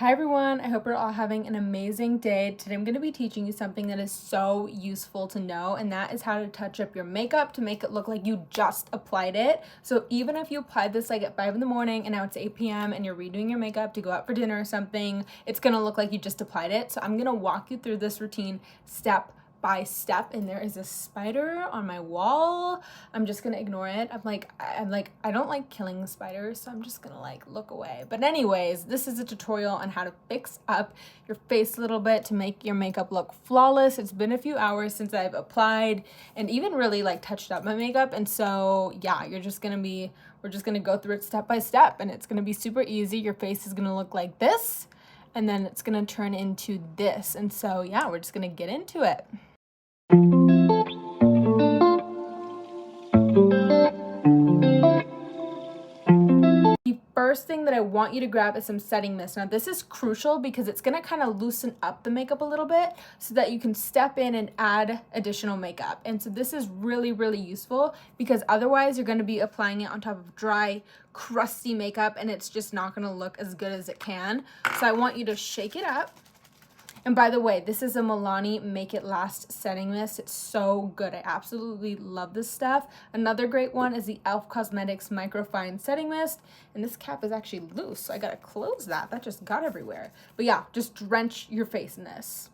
Hi everyone, I hope you're all having an amazing day. Today I'm going to be teaching you something that is so useful to know, and that is how to touch up your makeup to make it look like you just applied it. So even if you applied this like at 5 in the morning and now it's 8 p.m. and you're redoing your makeup to go out for dinner or something, it's going to look like you just applied it. So I'm going to walk you through this routine step by step, and there is a spider on my wall. I'm just gonna ignore it. I don't like killing spiders, so I'm just gonna look away. But anyways, this is a tutorial on how to fix up your face a little bit to make your makeup look flawless. It's been a few hours since I've applied and even really touched up my makeup, and so yeah, we're just gonna go through it step by step, and it's gonna be super easy. Your face is gonna look like this, and then it's gonna turn into this. And so yeah, we're just gonna get into it. The first thing that I want you to grab is some setting mist. Now this is crucial because it's going to kind of loosen up the makeup a little bit so that you can step in and add additional makeup. And so this is really, really useful because otherwise you're going to be applying it on top of dry, crusty makeup and it's just not going to look as good as it can. So I want you to shake it up. And by the way, this is a Milani Make It Last setting mist. It's so good. I absolutely love this stuff. Another great one is the e.l.f. Cosmetics Microfine Setting Mist. And this cap is actually loose, so I gotta close that. That just got everywhere. But yeah, just drench your face in this.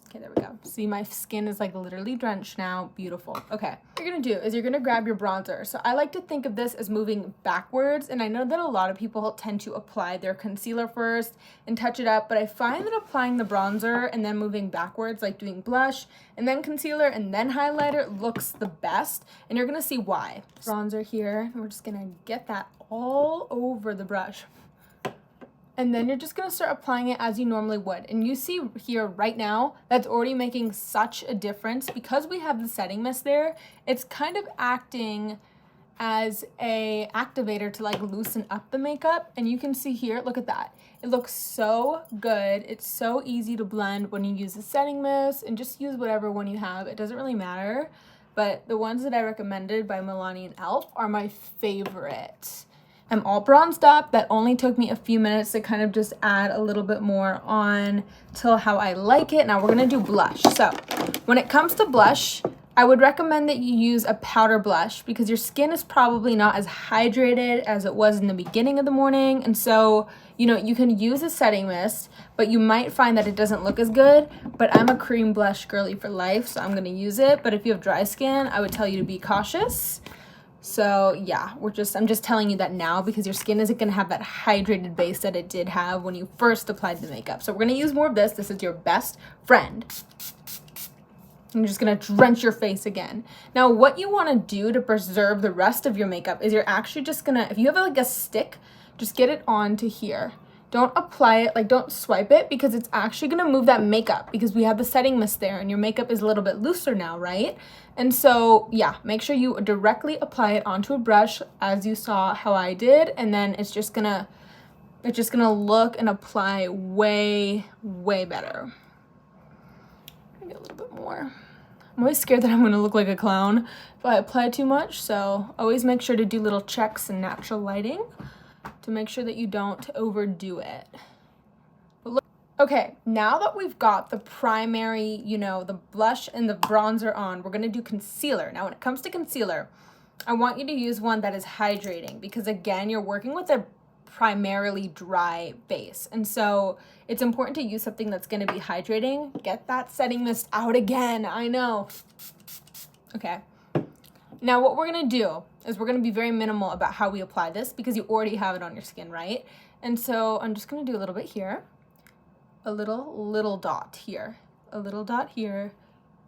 Okay, there we go. See, my skin is literally drenched now. Beautiful. Okay, what you're gonna do is you're gonna grab your bronzer. So I like to think of this as moving backwards, and I know that a lot of people tend to apply their concealer first and touch it up, but I find that applying the bronzer and then moving backwards, like doing blush and then concealer and then highlighter, looks the best, and you're gonna see why. Bronzer here, and we're just gonna get that all over the brush. And then you're just gonna start applying it as you normally would. And you see here right now, that's already making such a difference. Because we have the setting mist there, it's kind of acting as a activator to loosen up the makeup. And you can see here, look at that. It looks so good. It's so easy to blend when you use the setting mist, and just use whatever one you have. It doesn't really matter. But the ones that I recommended by Milani and e.l.f. are my favorite. I'm all bronzed up. That only took me a few minutes to kind of just add a little bit more on till how I like it. Now we're gonna do blush. So when it comes to blush, I would recommend that you use a powder blush because your skin is probably not as hydrated as it was in the beginning of the morning. And so, you can use a setting mist, but you might find that it doesn't look as good. But I'm a cream blush girly for life, so I'm gonna use it. But if you have dry skin, I would tell you to be cautious. So yeah, I'm just telling you that now because your skin isn't gonna have that hydrated base that it did have when you first applied the makeup. So we're gonna use more of this. This is your best friend. I'm just gonna drench your face again. Now what you wanna do to preserve the rest of your makeup is you're actually just gonna, if you have a stick, just get it onto here. Don't apply it, don't swipe it, because it's actually gonna move that makeup because we have the setting mist there and your makeup is a little bit looser now, right? And so yeah, make sure you directly apply it onto a brush as you saw how I did, and then it's just gonna look and apply way, way better. Maybe a little bit more. I'm always scared that I'm gonna look like a clown if I apply too much, so always make sure to do little checks in natural lighting to make sure that you don't overdo it. Okay, now that we've got the primary, the blush and the bronzer on, we're gonna do concealer. Now when it comes to concealer, I want you to use one that is hydrating because again, you're working with a primarily dry base. And so it's important to use something that's gonna be hydrating. Get that setting mist out again, I know. Okay, now what we're gonna do is we're gonna be very minimal about how we apply this because you already have it on your skin, right? And so I'm just gonna do a little bit here, a little dot here, a little dot here,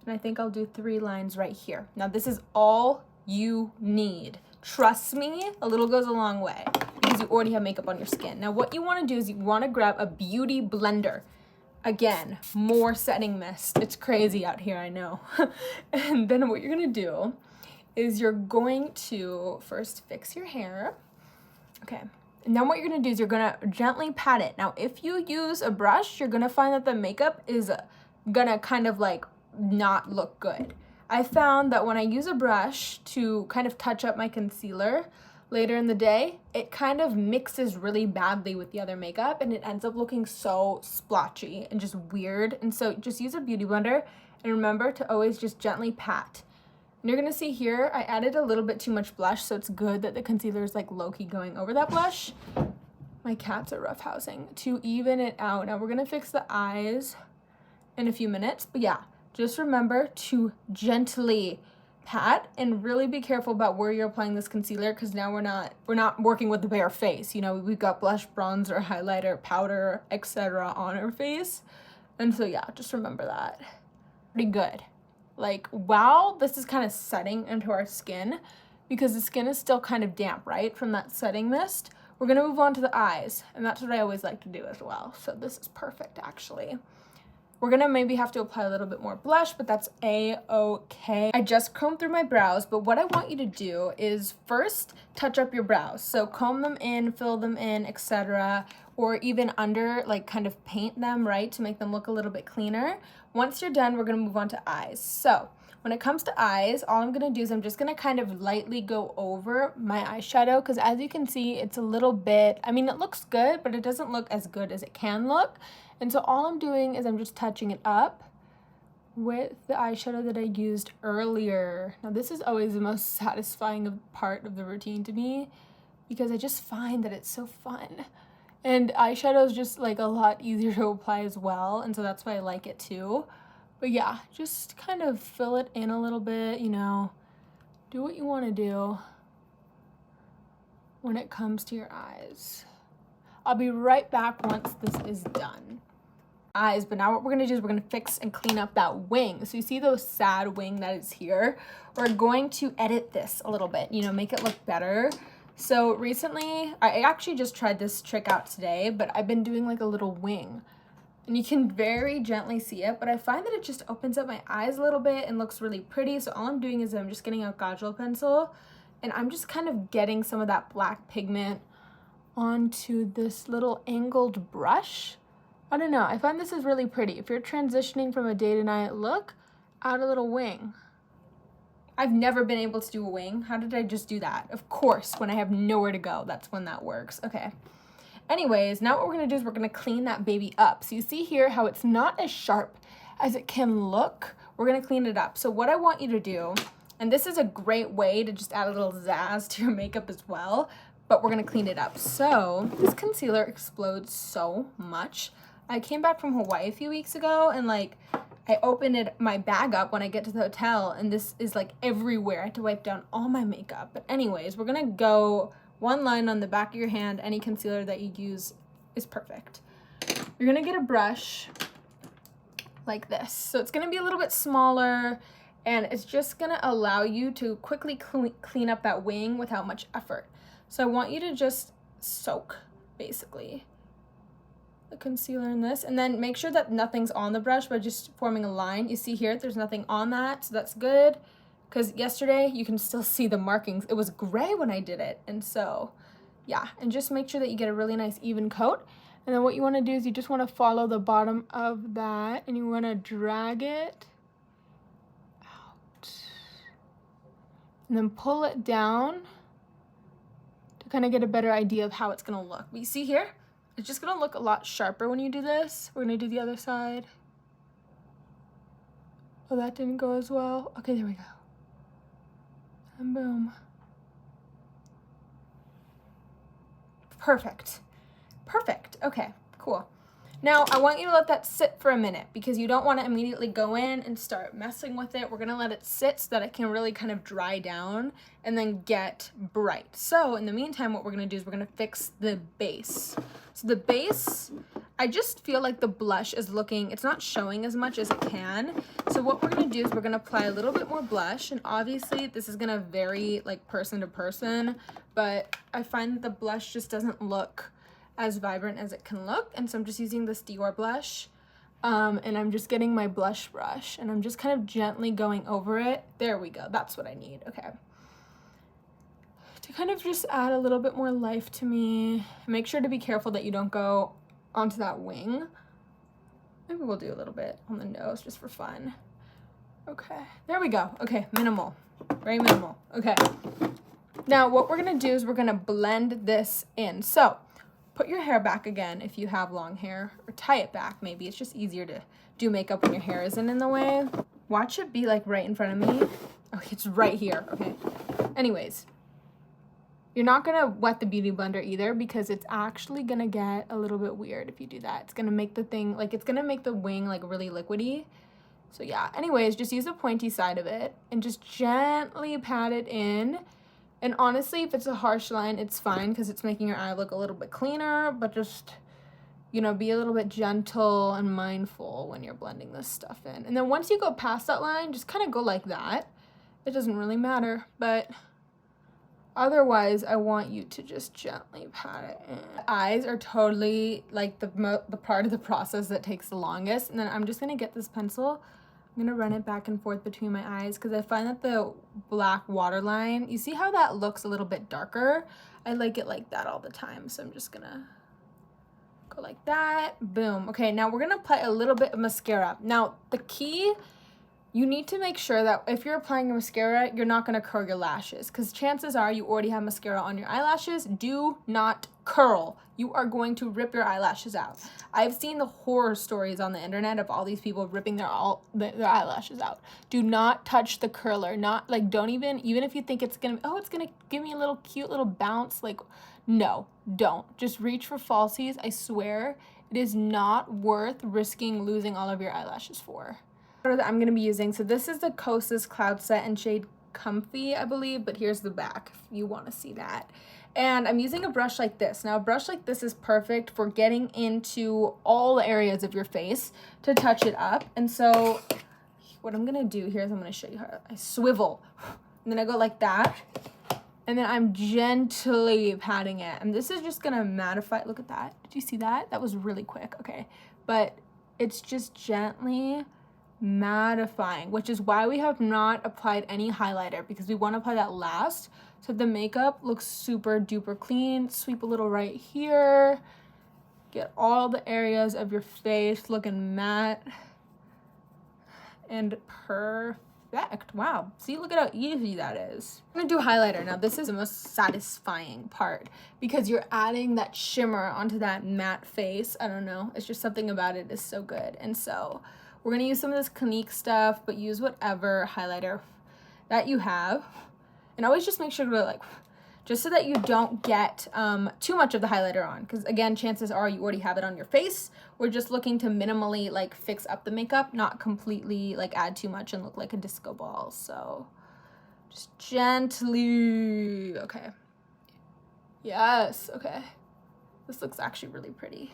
and I think I'll do 3 lines right here. Now this is all you need. Trust me, a little goes a long way because you already have makeup on your skin. Now what you wanna do is you wanna grab a beauty blender. Again, more setting mist. It's crazy out here, I know. And then what you're gonna do is you're going to first fix your hair. Okay. And then what you're gonna do is you're gonna gently pat it. Now, if you use a brush, you're gonna find that the makeup is gonna kind of not look good. I found that when I use a brush to kind of touch up my concealer, later in the day, it kind of mixes really badly with the other makeup and it ends up looking so splotchy and just weird. And so just use a beauty blender and remember to always just gently pat. And you're gonna see here, I added a little bit too much blush, so it's good that the concealer is like low-key going over that blush. My cats are roughhousing to even it out. Now we're gonna fix the eyes in a few minutes, but yeah, just remember to gently pat and really be careful about where you're applying this concealer, because now we're not working with the bare face. You know, we've got blush, bronzer, highlighter, powder, etc. on our face, and so yeah, just remember that. Pretty good. Like, wow, this is kind of setting into our skin because the skin is still kind of damp, right, from that setting mist. We're gonna move on to the eyes, and that's what I always like to do as well. So this is perfect, actually. We're gonna maybe have to apply a little bit more blush, but that's a-okay. I just combed through my brows, but what I want you to do is first touch up your brows. So comb them in, fill them in, etc., or even under, like kind of paint them, right, to make them look a little bit cleaner. Once you're done, we're gonna move on to eyes. So when it comes to eyes, all I'm gonna do is I'm just gonna kind of lightly go over my eyeshadow, because as you can see, it's a little bit, I mean, it looks good, but it doesn't look as good as it can look. And so all I'm doing is I'm just touching it up with the eyeshadow that I used earlier. Now this is always the most satisfying part of the routine to me, because I just find that it's so fun. And eyeshadow is just like a lot easier to apply as well, and so that's why I like it too. But yeah, just kind of fill it in a little bit, you know, do what you want to do when it comes to your eyes. I'll be right back once this is done. Eyes, but now what we're gonna do is we're gonna fix and clean up that wing. So you see those sad wing that is here? We're going to edit this a little bit, you know, make it look better. So recently, I actually just tried this trick out today, but I've been doing like a little wing. And you can very gently see it, but I find that it just opens up my eyes a little bit and looks really pretty. So all I'm doing is I'm just getting a Kajal pencil and I'm just kind of getting some of that black pigment onto this little angled brush. I don't know, I find this is really pretty. If you're transitioning from a day to night look, add a little wing. I've never been able to do a wing. How did I just do that? Of course, when I have nowhere to go, that's when that works. Okay. Anyways, now what we're gonna do is we're gonna clean that baby up. So you see here how it's not as sharp as it can look. We're gonna clean it up. So what I want you to do, and this is a great way to just add a little zazz to your makeup as well, but we're gonna clean it up. So this concealer explodes so much. I came back from Hawaii a few weeks ago and like, I opened my bag up when I get to the hotel and this is like everywhere. I had to wipe down all my makeup. But anyways, we're gonna go one line on the back of your hand. Any concealer that you use is perfect. You're gonna get a brush like this. So it's gonna be a little bit smaller and it's just gonna allow you to quickly clean up that wing without much effort. So I want you to just soak, basically, the concealer in this, and then make sure that nothing's on the brush by just forming a line. You see here, there's nothing on that, so that's good, because yesterday you can still see the markings. It was gray when I did it, and so yeah, and just make sure that you get a really nice even coat. And then what you want to do is you just want to follow the bottom of that and you want to drag it out and then pull it down to kind of get a better idea of how it's going to look. But you see here, it's just gonna look a lot sharper when you do this. We're gonna do the other side. Oh, that didn't go as well. Okay, there we go. And boom. Perfect. Perfect. Okay, cool. Now, I want you to let that sit for a minute because you don't want to immediately go in and start messing with it. We're going to let it sit so that it can really kind of dry down and then get bright. So, in the meantime, what we're going to do is we're going to fix the base. So the base, I just feel like the blush is looking, it's not showing as much as it can. So what we're going to do is we're going to apply a little bit more blush. And obviously, this is going to vary like person to person. But I find that the blush just doesn't look as vibrant as it can look, and so I'm just using this Dior blush, and I'm just getting my blush brush and I'm just kind of gently going over it. There we go, that's what I need. Okay, to kind of just add a little bit more life to me. Make sure to be careful that you don't go onto that wing. Maybe we'll do a little bit on the nose just for fun. Okay, there we go. Okay, minimal, very minimal. Okay, Now what we're gonna do is we're gonna blend this in. So put your hair back again if you have long hair, or tie it back maybe. It's just easier to do makeup when your hair isn't in the way. Watch it be like right in front of me. Oh, it's right here, okay. Anyways, you're not gonna wet the Beauty Blender either because it's actually gonna get a little bit weird if you do that. It's gonna make the thing, like it's gonna make the wing like really liquidy. So yeah, anyways, just use the pointy side of it and just gently pat it in. And honestly, if it's a harsh line, it's fine because it's making your eye look a little bit cleaner, but just, you know, be a little bit gentle and mindful when you're blending this stuff in. And then once you go past that line, just kind of go like that. It doesn't really matter, but otherwise, I want you to just gently pat it in. The eyes are totally like the part of the process that takes the longest. And then I'm just gonna get this pencil. I'm gonna run it back and forth between my eyes because I find that the black waterline, you see how that looks a little bit darker? I like it like that all the time. So I'm just gonna go like that, boom. Okay, now we're gonna apply a little bit of mascara. Now the key, you need to make sure that if you're applying a mascara, you're not gonna curl your lashes because chances are you already have mascara on your eyelashes. Do not curl. You are going to rip your eyelashes out. I've seen the horror stories on the internet of all these people ripping their eyelashes out. Do not touch the curler. Not like, don't even if you think it's gonna, oh, it's gonna give me a little cute little bounce, like, no, don't. Just reach for falsies. I swear it is not worth risking losing all of your eyelashes for. That I'm gonna be using, so this is the Kosas Cloud Set in shade Comfy, I believe, but here's the back if you want to see that. And I'm using a brush like this. Now a brush like this is perfect for getting into all the areas of your face to touch it up. And so what I'm gonna do here is I'm gonna show you how I swivel, and then I go like that, and then I'm gently patting it, and this is just gonna mattify. Look at that. Did you see that? That was really quick. Okay, but it's just gently mattifying, which is why we have not applied any highlighter, because we want to apply that last so the makeup looks super duper clean. Sweep a little right here, get all the areas of your face looking matte and perfect. Wow, see, look at how easy that is. I'm gonna do highlighter now. This is the most satisfying part because you're adding that shimmer onto that matte face. I don't know, it's just something about it is so good. And so we're gonna use some of this Clinique stuff, but use whatever highlighter that you have. And always just make sure to like, just so that you don't get too much of the highlighter on. Because again, chances are you already have it on your face. We're just looking to minimally like fix up the makeup, not completely like add too much and look like a disco ball. So just gently, okay. Yes, okay. This looks actually really pretty.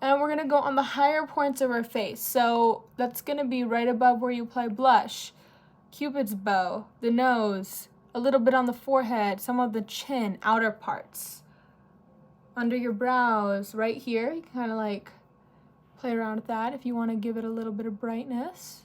And we're gonna go on the higher points of our face. So that's gonna be right above where you apply blush, Cupid's bow, the nose, a little bit on the forehead, some of the chin, outer parts, under your brows, right here. You can kind of like play around with that if you want to give it a little bit of brightness.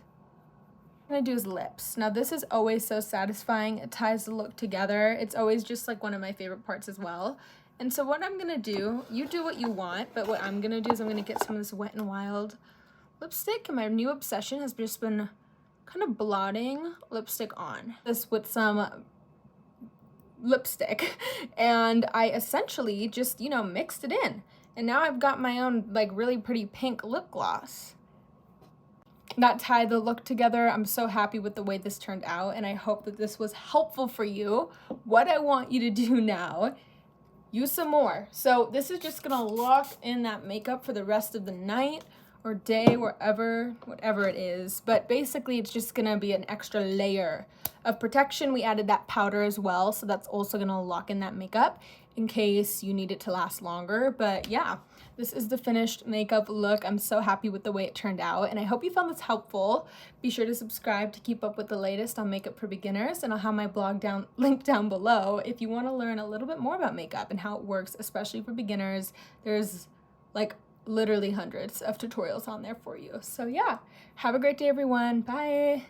What I'm gonna do is lips. Now this is always so satisfying. It ties the look together. It's always just like one of my favorite parts as well. And so what I'm gonna do, you do what you want, but what I'm gonna do is I'm gonna get some of this Wet n Wild lipstick, and my new obsession has just been kind of blotting lipstick on. This with some lipstick, and I essentially just, you know, mixed it in. And now I've got my own like really pretty pink lip gloss. That tied the look together. I'm so happy with the way this turned out, and I hope that this was helpful for you. What I want you to do now, use some more. So this is just gonna lock in that makeup for the rest of the night or day, whatever it is. But basically it's just gonna be an extra layer of protection. We added that powder as well, so that's also gonna lock in that makeup in case you need it to last longer. But yeah, this is the finished makeup look. I'm so happy with the way it turned out, and I hope you found this helpful. Be sure to subscribe to keep up with the latest on makeup for beginners, and I'll have my blog linked down below if you want to learn a little bit more about makeup and how it works, especially for beginners. There's like literally hundreds of tutorials on there for you. So yeah, have a great day everyone. Bye.